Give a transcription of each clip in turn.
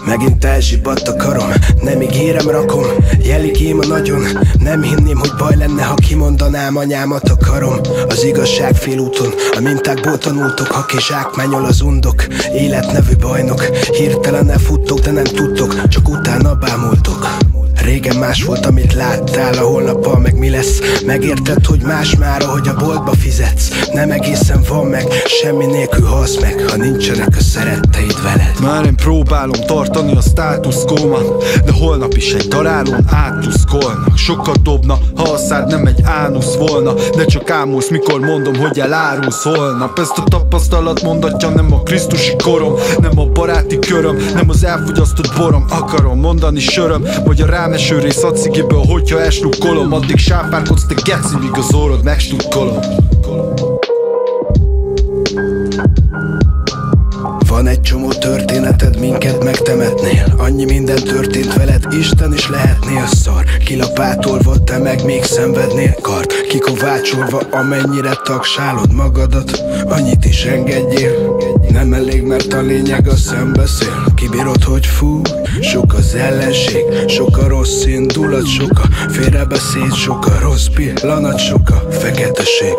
Megint elzsibbadt a karom, nem ígérem, rakom. Jelik ím a nagyon, nem hinném, hogy baj lenne, ha kimondanám anyámat akarom. Az igazság félúton, a mintákból tanultok. Ha ki zsákmányol az undok, élet nevű bajnok. Hirtelen elfuttok, de nem tudtok, csak utána bámultok. Régen más volt, amit láttál, a holnappal meg mi lesz. Megérted, hogy más már, ahogy a boltba fizetsz. Nem egészen van meg, semmi nélkül halsz meg, ha nincsenek a szeretteid veled. Már én próbálom tartani a status quo-man, de holnap is egy darálón áttuszkolnak. Sokat dobna, ha a szád nem egy ánusz volna, de csak ámulsz, mikor mondom, hogy elárulsz holnap. Ezt a tapasztalat mondatja, nem a krisztusi korom, nem a baráti köröm, nem az elfogyasztott borom. Akarom mondani söröm, vagy a rámeső rész a cigiből, hogyha elslukkolom. Addig sáfárkodsz, te geci, míg az orrod megstukkolom. Van egy csomó történeted, minket megtemetnél. Annyi minden történt veled, Isten is lehetnél szar. Kilapátolva, te meg még szenvednél kart. Kikovácsolva, amennyire tagsálod magadat, annyit is engedjél. Nem elég, mert a lényeg a szembeszél. Kibírod, hogy fúj, sok az ellenség, sok a rossz indulat, sok a félrebeszéd, sok a rossz pillanat, sok a feketeség.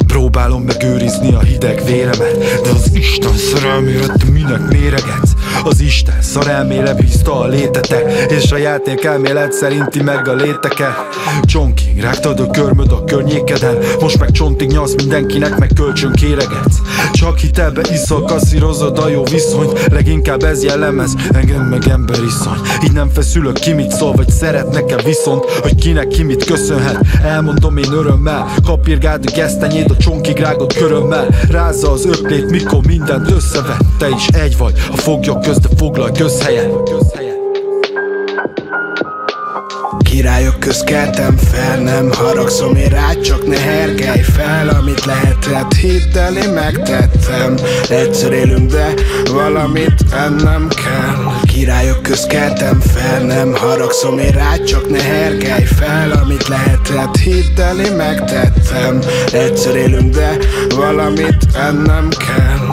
Próbálom megőrizni a hideg véremet, de az Isten szerelmére te minek méregetsz? Az Isten szarelmére bízta a létetek, és a játék elmélet szerinti meg a léteket. Csonkig rágtad a körmöd a környékeden, most meg csontig nyalsz mindenkinek, meg kölcsön kéregetsz. Csak hitelbe iszol, kasszírozod a jó viszonyt, leginkább ez jellemez engem meg emberiszony. Így nem feszülök, ki mit szól, vagy szeret nekem viszont, hogy kinek ki mit köszönhet. Elmondom én örömmel, kapirgáld a gesztenyét a csonkig rágott körömmel. Rázza az öklét, mikor mindent összevet. Te is egy vagy, a foglyok közt, de foglalj közhelyen. Királyok közt keltem fel, nem haragszom én rád, csak ne hergelj fel. Amit lehetett, hidd el, én megtettem. Egyszer élünk, de valamit ennem kell. Királyok közt keltem fel, nem haragszom én rád, csak ne hergelj fel. Amit lehetett, hidd el, én megtettem. Egyszer élünk, de valamit ennem kell.